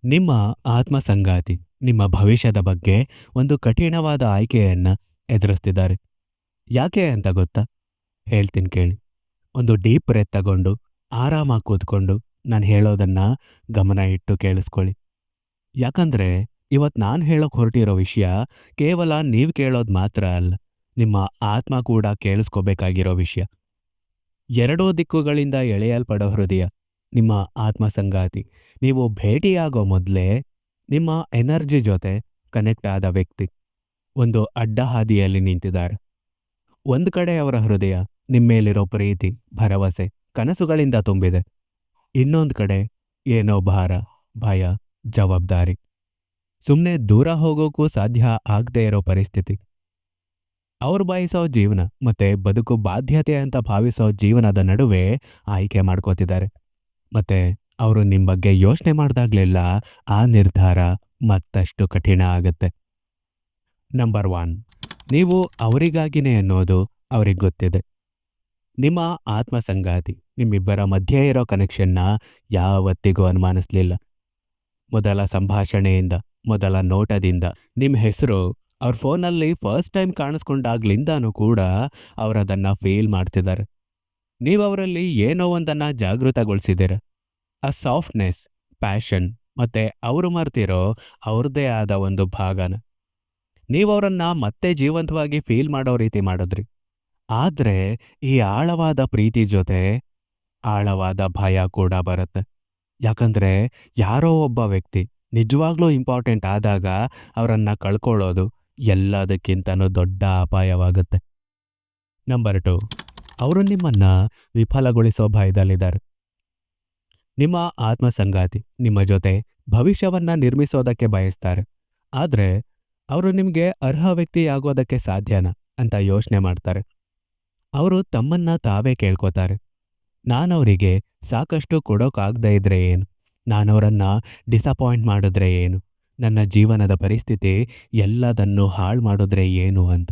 ನಿಮ್ಮ ಆತ್ಮ ಸಂಗಾತಿ ನಿಮ್ಮ ಭವಿಷ್ಯದ ಬಗ್ಗೆ ಒಂದು ಕಠಿಣವಾದ ಆಯ್ಕೆಯನ್ನ ಎದುರಿಸ್ತಿದ್ದಾರೆ. ಯಾಕೆ ಅಂತ ಗೊತ್ತಾ? ಹೇಳ್ತೀನಿ ಕೇಳಿ. ಒಂದು ಡೀಪ್ ಬ್ರೆತ್ ತಗೊಂಡು ಆರಾಮಾಗಿ ಕೂತ್ಕೊಂಡು ನಾನು ಹೇಳೋದನ್ನ ಗಮನ ಇಟ್ಟು ಕೇಳಿಸ್ಕೊಳ್ಳಿ. ಯಾಕಂದ್ರೆ ಇವತ್ತು ನಾನು ಹೇಳೋಕ್ ಹೊರಟಿರೋ ವಿಷಯ ಕೇವಲ ನೀವು ಕೇಳೋದು ಮಾತ್ರ ಅಲ್ಲ, ನಿಮ್ಮ ಆತ್ಮ ಕೂಡ ಕೇಳಿಸ್ಕೋಬೇಕಾಗಿರೋ ವಿಷಯ. ಎರಡೂ ದಿಕ್ಕುಗಳಿಂದ ಎಳೆಯಲ್ಪಡೋ ಹೃದಯ ನಿಮ್ಮ ಆತ್ಮ ಸಂಗಾತಿ. ನೀವು ಭೇಟಿಯಾಗೋ ಮೊದಲೇ ನಿಮ್ಮ ಎನರ್ಜಿ ಜೊತೆ ಕನೆಕ್ಟ್ ಆದ ವ್ಯಕ್ತಿ ಒಂದು ಅಡ್ಡ ಹಾದಿಯಲ್ಲಿ ನಿಂತಿದ್ದಾರೆ. ಒಂದು ಕಡೆ ಅವರ ಹೃದಯ ನಿಮ್ಮೇಲಿರೋ ಪ್ರೀತಿ, ಭರವಸೆ, ಕನಸುಗಳಿಂದ ತುಂಬಿದೆ. ಇನ್ನೊಂದು ಕಡೆ ಏನೋ ಭಾರ, ಭಯ, ಜವಾಬ್ದಾರಿ. ಸುಮ್ಮನೆ ದೂರ ಹೋಗೋಕ್ಕೂ ಸಾಧ್ಯ ಆಗದೇ ಇರೋ ಪರಿಸ್ಥಿತಿ. ಅವ್ರು ಬಯಸೋ ಜೀವನ ಮತ್ತೆ ಬದುಕು ಬಾಧ್ಯತೆ ಅಂತ ಭಾವಿಸೋ ಜೀವನದ ನಡುವೆ ಆಯ್ಕೆ ಮಾಡ್ಕೋತಿದ್ದಾರೆ. ಮತ್ತೆ ಅವರು ನಿಮ್ಮ ಬಗ್ಗೆ ಯೋಚನೆ ಮಾಡಿದಾಗ್ಲೆಲ್ಲ ಆ ನಿರ್ಧಾರ ಮತ್ತಷ್ಟು ಕಠಿಣ ಆಗತ್ತೆ. ನಂಬರ್ 1, ನೀವು ಅವರಿಗಾಗಿನೇ ಅನ್ನೋದು ಅವ್ರಿಗೆ ಗೊತ್ತಿದೆ. ನಿಮ್ಮ ಆತ್ಮ ಸಂಗಾತಿ ನಿಮ್ಮಿಬ್ಬರ ಮಧ್ಯೆ ಇರೋ ಕನೆಕ್ಷನ್ನ ಯಾವತ್ತಿಗೂ ಅನುಮಾನಿಸ್ಲಿಲ್ಲ. ಮೊದಲ ಸಂಭಾಷಣೆಯಿಂದ, ಮೊದಲ ನೋಟದಿಂದ, ನಿಮ್ಮ ಹೆಸರು ಅವ್ರ ಫೋನಲ್ಲಿ ಫಸ್ಟ್ ಟೈಮ್ ಕಾಣಿಸ್ಕೊಂಡಾಗ್ಲಿಂದಾನೂ ಕೂಡ ಅವರದನ್ನ ಫೀಲ್ ಮಾಡ್ತಿದ್ದಾರೆ. ನೀವವರಲ್ಲಿ ಏನೋ ಒಂದನ್ನ ಜಾಗೃತಗೊಳಿಸಿದ್ದೀರ. ಆ ಸಾಫ್ಟ್ನೆಸ್, ಪ್ಯಾಷನ್ ಮತ್ತೆ ಅವರು ಮರ್ತಿರೋ ಅವ್ರದ್ದೇ ಆದ ಒಂದು ಭಾಗನ ನೀವವರನ್ನ ಮತ್ತೆ ಜೀವಂತವಾಗಿ ಫೀಲ್ ಮಾಡೋ ರೀತಿ ಮಾಡಿದ್ರಿ. ಆದ್ರೆ ಈ ಆಳವಾದ ಪ್ರೀತಿ ಜೊತೆ ಆಳವಾದ ಭಯ ಕೂಡ ಬರುತ್ತೆ. ಯಾಕಂದ್ರೆ ಯಾರೋ ಒಬ್ಬ ವ್ಯಕ್ತಿ ನಿಜವಾಗ್ಲೂ ಇಂಪಾರ್ಟೆಂಟ್ ಆದಾಗ ಅವರನ್ನ ಕಳ್ಕೊಳ್ಳೋದು ಎಲ್ಲದಕ್ಕಿಂತನೂ ದೊಡ್ಡ ಅಪಾಯವಾಗುತ್ತೆ. ನಂಬರ್ 2, ಅವರು ನಿಮ್ಮನ್ನ ವಿಫಲಗೊಳಿಸೋ ಭಯದಲ್ಲಿದ್ದಾರೆ. ನಿಮ್ಮ ಆತ್ಮ ಸಂಗಾತಿ ನಿಮ್ಮ ಜೊತೆ ಭವಿಷ್ಯವನ್ನ ನಿರ್ಮಿಸೋದಕ್ಕೆ ಬಯಸ್ತಾರೆ. ಆದ್ರೆ ಅವರು ನಿಮ್ಗೆ ಅರ್ಹ ವ್ಯಕ್ತಿ ಆಗೋದಕ್ಕೆ ಸಾಧ್ಯನಾ ಅಂತ ಯೋಚನೆ ಮಾಡ್ತಾರೆ. ಅವರು ತಮ್ಮನ್ನ ತಾವೇ ಕೇಳ್ಕೋತಾರೆ. ನಾನವರಿಗೆ ಸಾಕಷ್ಟು ಕೊಡೋಕಾಗದೇ ಇದ್ರೆ ಏನು? ನಾನವರನ್ನ ಡಿಸಪಾಯಿಂಟ್ ಮಾಡಿದ್ರೆ ಏನು? ನನ್ನ ಜೀವನದ ಪರಿಸ್ಥಿತಿ ಎಲ್ಲದನ್ನೂ ಹಾಳು ಮಾಡಿದ್ರೆ ಏನು ಅಂತ.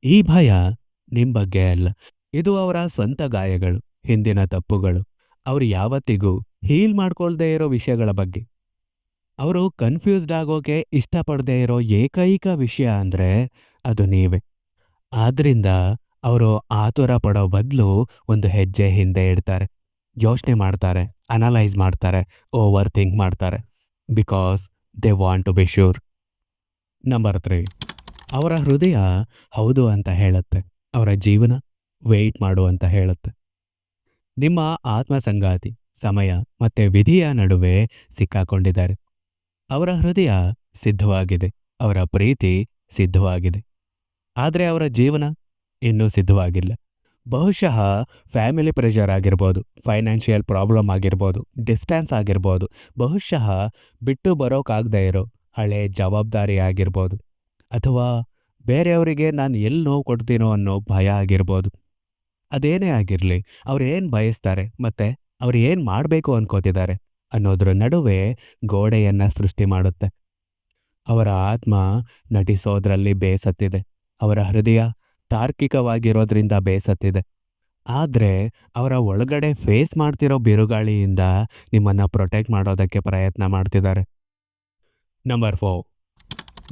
ಈ ಭಯ ನಿಮ್ ಬಗ್ಗೆ ಅಲ್ಲ, ಇದು ಅವರ ಸ್ವಂತ ಗಾಯಗಳು, ಹಿಂದಿನ ತಪ್ಪುಗಳು, ಅವ್ರು ಯಾವತ್ತಿಗೂ ಹೀಲ್ ಮಾಡ್ಕೊಳ್ದೇ ಇರೋ ವಿಷಯಗಳ ಬಗ್ಗೆ. ಅವರು ಕನ್ಫ್ಯೂಸ್ಡ್ ಆಗೋಕೆ ಇಷ್ಟಪಡದೇ ಇರೋ ಏಕೈಕ ವಿಷಯ ಅಂದ್ರೆ ಅದು ನೀವೇ. ಆದ್ರಿಂದ ಅವರು ಆತುರ ಪಡೋ ಬದಲು ಒಂದು ಹೆಜ್ಜೆ ಹಿಂದೆ ಇಡ್ತಾರೆ. ಯೋಚನೆ ಮಾಡ್ತಾರೆ, ಅನಲೈಸ್ ಮಾಡ್ತಾರೆ, ಓವರ್ ಥಿಂಕ್ ಮಾಡ್ತಾರೆ. Because they want to be sure. Number 3, ಅವರ ಹೃದಯ ಹೌದು ಅಂತ ಹೇಳುತ್ತೆ. ಅವರ ಜೀವನ ವೆಯ್ಟ್ ಮಾಡು ಅಂತ ಹೇಳುತ್ತೆ. ನಿಮ್ಮ ಆತ್ಮ ಸಂಗಾತಿ ಸಮಯ ಮತ್ತೆ ವಿಧಿಯ ನಡುವೆ ಸಿಕ್ಕಾಕೊಂಡಿದ್ದಾರೆ. ಅವರ ಹೃದಯ ಸಿದ್ಧವಾಗಿದೆ, ಅವರ ಪ್ರೀತಿ ಸಿದ್ಧವಾಗಿದೆ. ಆದರೆ ಅವರ ಜೀವನ ಇನ್ನೂ ಸಿದ್ಧವಾಗಿಲ್ಲ. ಬಹುಶಃ ಫ್ಯಾಮಿಲಿ ಪ್ರೆಷರ್ ಆಗಿರ್ಬೋದು, ಫೈನಾನ್ಷಿಯಲ್ ಪ್ರಾಬ್ಲಮ್ ಆಗಿರ್ಬೋದು, ಡಿಸ್ಟೆನ್ಸ್ ಆಗಿರ್ಬೋದು, ಬಹುಶಃ ಬಿಟ್ಟು ಬರೋಕಾಗದೇ ಇರೋ ಹಳೆ ಜವಾಬ್ದಾರಿ ಆಗಿರ್ಬೋದು, ಅಥವಾ ಬೇರೆಯವರಿಗೆ ನಾನು ಎಲ್ಲಿ ನೋವು ಕೊಡ್ತೀನೋ ಅನ್ನೋ ಭಯ ಆಗಿರ್ಬೋದು. ಅದೇನೇ ಆಗಿರಲಿ, ಅವ್ರು ಏನು ಬಯಸ್ತಾರೆ ಮತ್ತೆ ಅವ್ರು ಏನು ಮಾಡಬೇಕು ಅನ್ಕೋತಿದ್ದಾರೆ ಅನ್ನೋದ್ರ ನಡುವೆ ಗೋಡೆಯನ್ನ ಸೃಷ್ಟಿ ಮಾಡುತ್ತೆ. ಅವರ ಆತ್ಮ ನಟಿಸೋದ್ರಲ್ಲಿ ಬೇಸತ್ತಿದೆ, ಅವರ ಹೃದಯ ತಾರ್ಕಿಕವಾಗಿರೋದ್ರಿಂದ ಬೇಸತ್ತಿದೆ. ಆದ್ರೆ ಅವರ ಒಳಗಡೆ ಫೇಸ್ ಮಾಡ್ತಿರೋ ಬಿರುಗಾಳಿಯಿಂದ ನಿಮ್ಮನ್ನ ಪ್ರೊಟೆಕ್ಟ್ ಮಾಡೋದಕ್ಕೆ ಪ್ರಯತ್ನ ಮಾಡ್ತಿದ್ದಾರೆ. Number 4,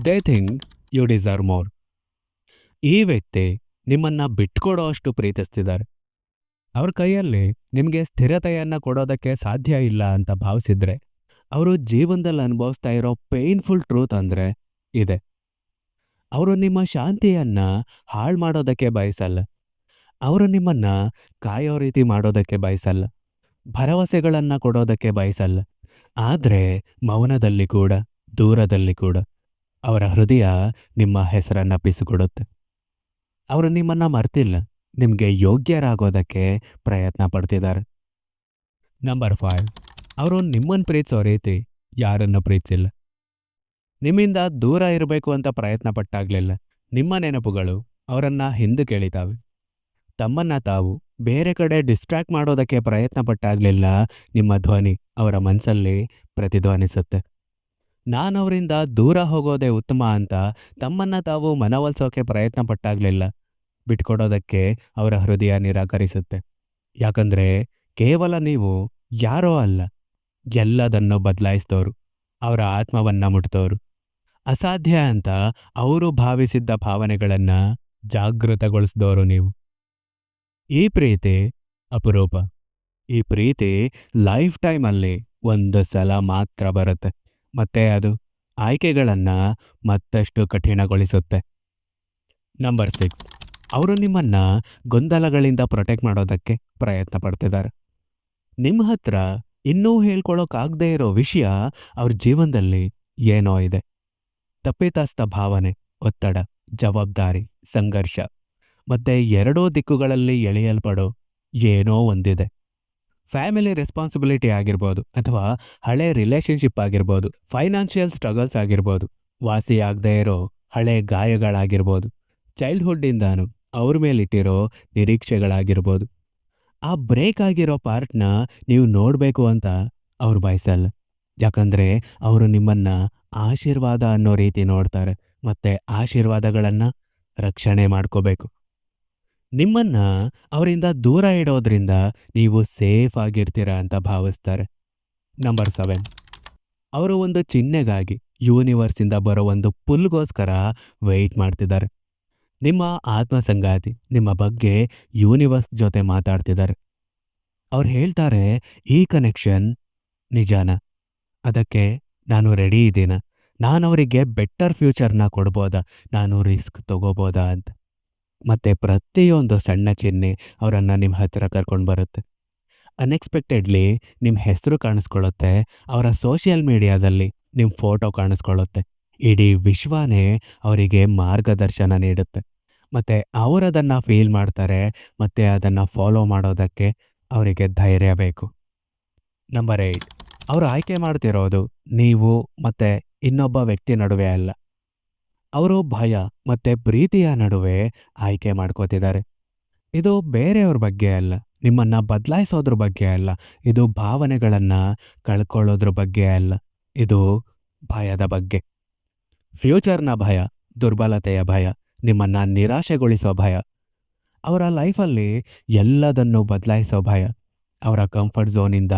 they think you deserve more. ಈ ವ್ಯಕ್ತಿ ನಿಮ್ಮನ್ನ ಬಿಟ್ಕೊಡೋ ಅಷ್ಟು ಪ್ರೀತಿಸ್ತಿದ್ದಾರೆ. ಅವ್ರ ಕೈಯಲ್ಲಿ ನಿಮಗೆ ಸ್ಥಿರತೆಯನ್ನ ಕೊಡೋದಕ್ಕೆ ಸಾಧ್ಯ ಇಲ್ಲ ಅಂತ ಭಾವಿಸಿದ್ರೆ, ಅವರು ಜೀವನದಲ್ಲಿ ಅನುಭವಿಸ್ತಾ ಇರೋ ಪೇನ್ಫುಲ್ ಟ್ರೂತ್ ಅಂದ್ರೆ ಇದೆ. ಅವರು ನಿಮ್ಮ ಶಾಂತಿಯನ್ನ ಹಾಳು ಮಾಡೋದಕ್ಕೆ ಬಯಸಲ್ಲ. ಅವರು ನಿಮ್ಮನ್ನ ಕಾಯೋ ರೀತಿ ಮಾಡೋದಕ್ಕೆ ಬಯಸಲ್ಲ. ಭರವಸೆಗಳನ್ನ ಕೊಡೋದಕ್ಕೆ ಬಯಸಲ್ಲ. ಆದ್ರೆ ಮೌನದಲ್ಲಿ ಕೂಡ, ದೂರದಲ್ಲಿ ಕೂಡ ಅವರ ಹೃದಯ ನಿಮ್ಮ ಹೆಸರನ್ನ ಪಿಸುಕೊಡುತ್ತೆ. ಅವರು ನಿಮ್ಮನ್ನ ಮರ್ತಿಲ್ಲ, ನಿಮಗೆ ಯೋಗ್ಯರಾಗೋದಕ್ಕೆ ಪ್ರಯತ್ನ ಪಡ್ತಿದ್ದಾರೆ. ನಂಬರ್ 5, ಅವರು ನಿಮ್ಮನ್ನು ಪ್ರೀತಿಸೋ ರೀತಿ ಯಾರನ್ನು ಪ್ರೀತಿಸಿಲ್ಲ. ನಿಮ್ಮಿಂದ ದೂರ ಇರಬೇಕು ಅಂತ ಪ್ರಯತ್ನ ಪಟ್ಟಾಗ್ಲಿಲ್ಲ. ನಿಮ್ಮ ನೆನಪುಗಳು ಅವರನ್ನ ಹಿಂದಕ್ಕೆ ಎಳಿತಾವೆ. ತಮ್ಮನ್ನ ತಾವು ಬೇರೆ ಕಡೆ ಡಿಸ್ಟ್ರಾಕ್ಟ್ ಮಾಡೋದಕ್ಕೆ ಪ್ರಯತ್ನ ಪಟ್ಟಾಗ್ಲಿಲ್ಲ. ನಿಮ್ಮ ಧ್ವನಿ ಅವರ ಮನಸ್ಸಲ್ಲಿ ಪ್ರತಿಧ್ವನಿಸುತ್ತೆ. ನಾನವರಿಂದ ದೂರ ಹೋಗೋದೇ ಉತ್ತಮ ಅಂತ ತಮ್ಮನ್ನ ತಾವು ಮನವೊಲಿಸೋಕೆ ಪ್ರಯತ್ನ ಪಟ್ಟಾಗ್ಲಿಲ್ಲ. ಬಿಟ್ಕೊಡೋದಕ್ಕೆ ಅವರ ಹೃದಯ ನಿರಾಕರಿಸುತ್ತೆ. ಯಾಕಂದ್ರೆ ಕೇವಲ ನೀವು ಯಾರೋ ಅಲ್ಲ, ಎಲ್ಲದನ್ನು ಬದಲಾಯಿಸಿದವರು. ಅವರ ಆತ್ಮವನ್ನ ಮುಟ್ತೋರು. ಅಸಾಧ್ಯ ಅಂತ ಅವರು ಭಾವಿಸಿದ್ದ ಭಾವನೆಗಳನ್ನ ಜಾಗೃತಗೊಳಿಸಿದವರು ನೀವು. ಈ ಪ್ರೀತಿ ಅಪರೂಪ. ಈ ಪ್ರೀತಿ ಲೈಫ್ ಟೈಮಲ್ಲಿ ಒಂದು ಸಲ ಮಾತ್ರ ಬರುತ್ತೆ. ಮತ್ತೆ ಅದು ಆಯ್ಕೆಗಳನ್ನ ಮತ್ತಷ್ಟು ಕಠಿಣಗೊಳಿಸುತ್ತೆ. ನಂಬರ್ 6, ಅವರು ನಿಮ್ಮನ್ನ ಗೊಂದಲಗಳಿಂದ ಪ್ರೊಟೆಕ್ಟ್ ಮಾಡೋದಕ್ಕೆ ಪ್ರಯತ್ನ ಪಡ್ತಿದ್ದಾರೆ. ನಿಮ್ಮ ಹತ್ರ ಇನ್ನೂ ಹೇಳ್ಕೊಳಕ್ಕಾಗದೇ ಇರೋ ವಿಷಯ ಅವ್ರ ಜೀವನದಲ್ಲಿ ಏನೋ ಇದೆ. ತಪ್ಪಿತಸ್ಥ ಭಾವನೆ, ಒತ್ತಡ, ಜವಾಬ್ದಾರಿ, ಸಂಘರ್ಷ ಮತ್ತೆ ಎರಡೂ ದಿಕ್ಕುಗಳಲ್ಲಿ ಎಳೆಯಲ್ಪಡೋ ಏನೋ ಒಂದಿದೆ. ಫ್ಯಾಮಿಲಿ ರೆಸ್ಪಾನ್ಸಿಬಿಲಿಟಿ ಆಗಿರ್ಬೋದು, ಅಥವಾ ಹಳೆ ರಿಲೇಶನ್ಶಿಪ್ ಆಗಿರ್ಬೋದು, ಫೈನಾನ್ಷಿಯಲ್ ಸ್ಟ್ರಗಲ್ಸ್ ಆಗಿರ್ಬೋದು, ವಾಸಿಯಾಗದೇ ಇರೋ ಹಳೆ ಗಾಯಗಳಾಗಿರ್ಬೋದು, ಚೈಲ್ಡ್ಹುಡ್ಡಿಂದಾನು ಅವ್ರ ಮೇಲಿಟ್ಟಿರೋ ನಿರೀಕ್ಷೆಗಳಾಗಿರ್ಬೋದು. ಆ ಬ್ರೇಕ್ ಆಗಿರೋ ಪಾರ್ಟ್ನ ನೀವು ನೋಡಬೇಕು ಅಂತ ಅವ್ರು ಬಯಸಲ್ಲ. ಯಾಕಂದ್ರೆ ಅವರು ನಿಮ್ಮನ್ನ ಆಶೀರ್ವಾದ ಅನ್ನೋ ರೀತಿ ನೋಡ್ತಾರೆ, ಮತ್ತೆ ಆಶೀರ್ವಾದಗಳನ್ನ ರಕ್ಷಣೆ ಮಾಡ್ಕೋಬೇಕು. ನಿಮ್ಮನ್ನ ಅವರಿಂದ ದೂರ ಇಡೋದ್ರಿಂದ ನೀವು ಸೇಫ್ ಆಗಿರ್ತೀರಾ ಅಂತ ಭಾವಿಸ್ತಾರೆ. ನಂಬರ್ 7, ಅವರು ಒಂದು ಚಿಹ್ನೆಗಾಗಿ ಯೂನಿವರ್ಸಿಂದ ಬರೋ ಒಂದು ಪುಲ್ಗೋಸ್ಕರ ವೆಯ್ಟ್ ಮಾಡ್ತಿದ್ದಾರೆ. ನಿಮ್ಮ ಆತ್ಮಸಂಗಾತಿ ನಿಮ್ಮ ಬಗ್ಗೆ ಯೂನಿವರ್ಸ್ ಜೊತೆ ಮಾತಾಡ್ತಿದ್ದಾರೆ. ಅವ್ರು ಹೇಳ್ತಾರೆ, ಈ ಕನೆಕ್ಷನ್ ನಿಜಾನ, ಅದಕ್ಕೆ ನಾನು ರೆಡಿ ಇದ್ದೀನ, ನಾನು ಅವರಿಗೆ ಬೆಟರ್ ಫ್ಯೂಚರ್ನ ಕೊಡ್ಬೋದಾ, ನಾನು ರಿಸ್ಕ್ ತಗೋಬೋದಾ ಅಂತ. ಮತ್ತೆ ಪ್ರತಿಯೊಂದು ಸಣ್ಣ ಚಿಹ್ನೆ ಅವರನ್ನು ನಿಮ್ಮ ಹತ್ತಿರ ಕರ್ಕೊಂಡು ಬರುತ್ತೆ. ಅನ್ಎಕ್ಸ್ಪೆಕ್ಟೆಡ್ಲಿ ನಿಮ್ಮ ಹೆಸರು ಕಾಣಿಸ್ಕೊಳ್ಳುತ್ತೆ, ಅವರ ಸೋಷಿಯಲ್ ಮೀಡಿಯಾದಲ್ಲಿ ನಿಮ್ಮ ಫೋಟೋ ಕಾಣಿಸ್ಕೊಳ್ಳುತ್ತೆ. ಇಡೀ ವಿಶ್ವನೇ ಅವರಿಗೆ ಮಾರ್ಗದರ್ಶನ ನೀಡುತ್ತೆ. ಮತ್ತೆ ಅವರದನ್ನು ಫೀಲ್ ಮಾಡ್ತಾರೆ, ಮತ್ತೆ ಅದನ್ನು ಫಾಲೋ ಮಾಡೋದಕ್ಕೆ ಅವರಿಗೆ ಧೈರ್ಯ ಬೇಕು. ನಂಬರ್ 8, ಅವರು ಆಯ್ಕೆ ಮಾಡ್ತಿರೋದು ನೀವು ಮತ್ತೆ ಇನ್ನೊಬ್ಬ ವ್ಯಕ್ತಿ ನಡುವೆ ಅಲ್ಲ. ಅವರು ಭಯ ಮತ್ತೆ ಪ್ರೀತಿಯ ನಡುವೆ ಆಯ್ಕೆ ಮಾಡ್ಕೋತಿದ್ದಾರೆ. ಇದು ಬೇರೆಯವ್ರ ಬಗ್ಗೆ ಅಲ್ಲ, ನಿಮ್ಮನ್ನ ಬದಲಾಯಿಸೋದ್ರ ಬಗ್ಗೆ ಅಲ್ಲ, ಇದು ಭಾವನೆಗಳನ್ನ ಕಳ್ಕೊಳ್ಳೋದ್ರ ಬಗ್ಗೆ ಅಲ್ಲ, ಇದು ಭಯದ ಬಗ್ಗೆ. ಫ್ಯೂಚರ್ನ ಭಯ, ದುರ್ಬಲತೆಯ ಭಯ, ನಿಮ್ಮನ್ನ ನಿರಾಶೆಗೊಳಿಸೋ ಭಯ, ಅವರ ಲೈಫಲ್ಲಿ ಎಲ್ಲದನ್ನು ಬದಲಾಯಿಸೋ ಭಯ, ಅವರ ಕಂಫರ್ಟ್ ಝೋನಿಂದ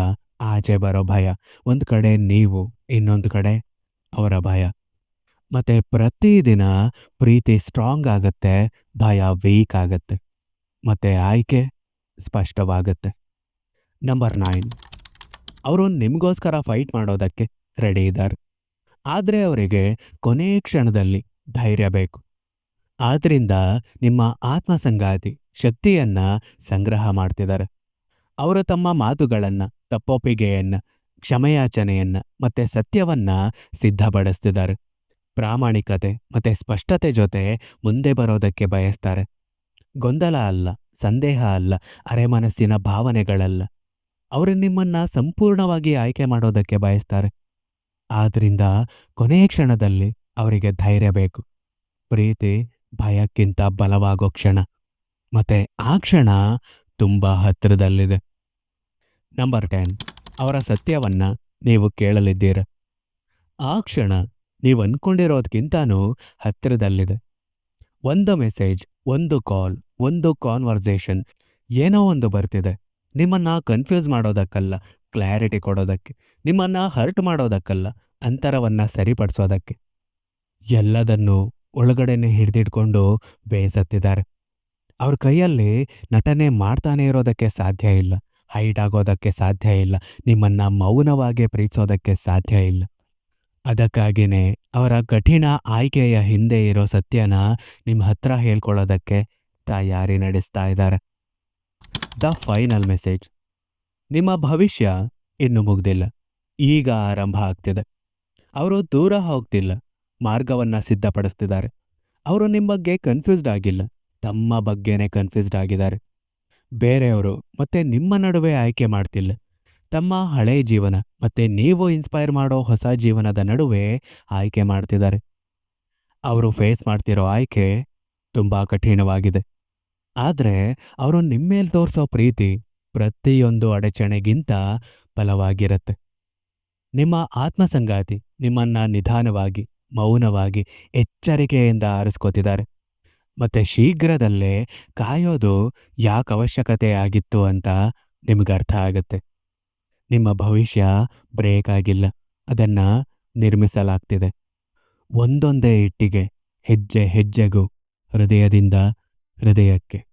ಆಚೆ ಬರೋ ಭಯ. ಒಂದು ಕಡೆ ನೀವು, ಇನ್ನೊಂದು ಕಡೆ ಅವರ ಭಯ. ಮತ್ತೆ ಪ್ರತಿದಿನ ಪ್ರೀತಿ ಸ್ಟ್ರಾಂಗ್ ಆಗುತ್ತೆ, ಭಯ ವೀಕ್ ಆಗುತ್ತೆ, ಮತ್ತೆ ಆಯ್ಕೆ ಸ್ಪಷ್ಟವಾಗುತ್ತೆ. ನಂಬರ್ 9, ಅವರು ನಿಮಗೋಸ್ಕರ ಫೈಟ್ ಮಾಡೋದಕ್ಕೆ ರೆಡಿ ಇದ್ದಾರೆ. ಆದರೆ ಅವರಿಗೆ ಕೊನೆ ಕ್ಷಣದಲ್ಲಿ ಧೈರ್ಯ ಬೇಕು. ಆದ್ರಿಂದ ನಿಮ್ಮ ಆತ್ಮಸಂಗಾತಿ ಶಕ್ತಿಯನ್ನ ಸಂಗ್ರಹ ಮಾಡ್ತಿದ್ದಾರೆ. ಅವರು ತಮ್ಮ ಮಾತುಗಳನ್ನ, ತಪ್ಪೊಪ್ಪಿಗೆಯನ್ನ, ಕ್ಷಮೆಯಾಚನೆಯನ್ನ ಮತ್ತೆ ಸತ್ಯವನ್ನ ಸಿದ್ಧಪಡಿಸ್ತಿದ್ದಾರೆ. ಪ್ರಾಮಾಣಿಕತೆ ಮತ್ತೆ ಸ್ಪಷ್ಟತೆ ಜೊತೆ ಮುಂದೆ ಬರೋದಕ್ಕೆ ಬಯಸ್ತಾರೆ. ಗೊಂದಲ ಅಲ್ಲ, ಸಂದೇಹ ಅಲ್ಲ, ಅರೆಮನಸ್ಸಿನ ಭಾವನೆಗಳಲ್ಲ. ಅವರು ನಿಮ್ಮನ್ನ ಸಂಪೂರ್ಣವಾಗಿ ಆಯ್ಕೆ ಮಾಡೋದಕ್ಕೆ ಬಯಸ್ತಾರೆ. ಆದ್ರಿಂದ ಕೊನೆಯ ಕ್ಷಣದಲ್ಲಿ ಅವರಿಗೆ ಧೈರ್ಯ ಬೇಕು. ಪ್ರೀತಿ ಭಯಕ್ಕಿಂತ ಬಲವಾಗೋ ಕ್ಷಣ, ಮತ್ತೆ ಆ ಕ್ಷಣ ತುಂಬಾ ಹತ್ತಿರದಲ್ಲಿದೆ. ನಂಬರ್ 10, ಅವರ ಸತ್ಯವನ್ನ ನೀವು ಕೇಳಲಿದ್ದೀರ. ಆ ಕ್ಷಣ ನೀವು ಅನ್ಕೊಂಡಿರೋದ್ಕಿಂತನೂ ಹತ್ತಿರದಲ್ಲಿದೆ. ಒಂದು ಮೆಸೇಜ್, ಒಂದು ಕಾಲ್, ಒಂದು ಕಾನ್ವರ್ಸೇಷನ್, ಏನೋ ಒಂದು ಬರ್ತಿದೆ. ನಿಮ್ಮನ್ನ ಕನ್ಫ್ಯೂಸ್ ಮಾಡೋದಕ್ಕಲ್ಲ, ಕ್ಲಾರಿಟಿ ಕೊಡೋದಕ್ಕೆ. ನಿಮ್ಮನ್ನ ಹರ್ಟ್ ಮಾಡೋದಕ್ಕಲ್ಲ, ಅಂತರವನ್ನ ಸರಿಪಡಿಸೋದಕ್ಕೆ. ಎಲ್ಲದನ್ನೂ ಒಳಗಡೆನೆ ಹಿಡಿದಿಟ್ಕೊಂಡು ಬೇಸತ್ತಿದ್ದಾರೆ. ಅವ್ರ ಕೈಯಲ್ಲಿ ನಟನೆ ಮಾಡ್ತಾನೆ ಇರೋದಕ್ಕೆ ಸಾಧ್ಯ ಇಲ್ಲ, ಹೈಟ್ ಆಗೋದಕ್ಕೆ ಸಾಧ್ಯ ಇಲ್ಲ, ನಿಮ್ಮನ್ನ ಮೌನವಾಗಿ ಪ್ರೀತಿಸೋದಕ್ಕೆ ಸಾಧ್ಯ ಇಲ್ಲ. ಅದಕ್ಕಾಗಿಯೇ ಅವರ ಕಠಿಣ ಆಯ್ಕೆಯ ಹಿಂದೆ ಇರೋ ಸತ್ಯನ ನಿಮ್ಮ ಹತ್ರ ಹೇಳ್ಕೊಳ್ಳೋದಕ್ಕೆ ತಯಾರಿ ನಡೆಸ್ತಾ ಇದ್ದಾರೆ. ದ ಫೈನಲ್ ಮೆಸೇಜ್, ನಿಮ್ಮ ಭವಿಷ್ಯ ಇನ್ನು ಮುಗ್ದಿಲ್ಲ, ಈಗ ಆರಂಭ ಆಗ್ತಿದೆ. ಅವರು ದೂರ ಹೋಗ್ತಿಲ್ಲ, ಮಾರ್ಗವನ್ನ ಸಿದ್ಧಪಡಿಸ್ತಿದ್ದಾರೆ. ಅವರು ನಿಮ್ಮ ಬಗ್ಗೆ ಕನ್ಫ್ಯೂಸ್ಡ್ ಆಗಿಲ್ಲ, ತಮ್ಮ ಬಗ್ಗೆನೇ ಕನ್ಫ್ಯೂಸ್ಡ್ ಆಗಿದ್ದಾರೆ. ಬೇರೆಯವರು ಮತ್ತೆ ನಿಮ್ಮ ನಡುವೆ ಆಯ್ಕೆ ಮಾಡ್ತಿಲ್ಲ, ತಮ್ಮ ಹಳೆ ಜೀವನ ಮತ್ತೆ ನೀವು ಇನ್ಸ್ಪೈರ್ ಮಾಡೋ ಹೊಸ ಜೀವನದ ನಡುವೆ ಆಯ್ಕೆ ಮಾಡ್ತಿದ್ದಾರೆ. ಅವರು ಫೇಸ್ ಮಾಡ್ತಿರೋ ಆಯ್ಕೆ ತುಂಬಾ ಕಠಿಣವಾಗಿದೆ. ಆದ್ರೆ ಅವರು ನಿಮ್ಮೇಲ್ ತೋರಿಸೋ ಪ್ರೀತಿ ಪ್ರತಿಯೊಂದು ಅಡಚಣೆಗಿಂತ ಬಲವಾಗಿರುತ್ತೆ. ನಿಮ್ಮ ಆತ್ಮಸಂಗಾತಿ ನಿಮ್ಮನ್ನ ನಿಧಾನವಾಗಿ, ಮೌನವಾಗಿ, ಎಚ್ಚರಿಕೆಯಿಂದ ಆರಿಸ್ಕೋತಿದ್ದಾರೆ. ಮತ್ತೆ ಶೀಘ್ರದಲ್ಲೇ ಕಾಯೋದು ಯಾಕೆ ಅವಶ್ಯಕತೆ ಆಗಿತ್ತು ಅಂತ ನಿಮ್ಗರ್ಥ ಆಗುತ್ತೆ. ನಿಮ್ಮ ಭವಿಷ್ಯ ಬ್ರೇಕ್ ಆಗಿಲ್ಲ, ಅದನ್ನ ನಿರ್ಮಿಸಲಾಗ್ತಿದೆ. ಒಂದೊಂದೇ ಇಟ್ಟಿಗೆ, ಹೆಜ್ಜೆ ಹೆಜ್ಜೆಗೂ ಹೃದಯದಿಂದ ಹೃದಯಕ್ಕೆ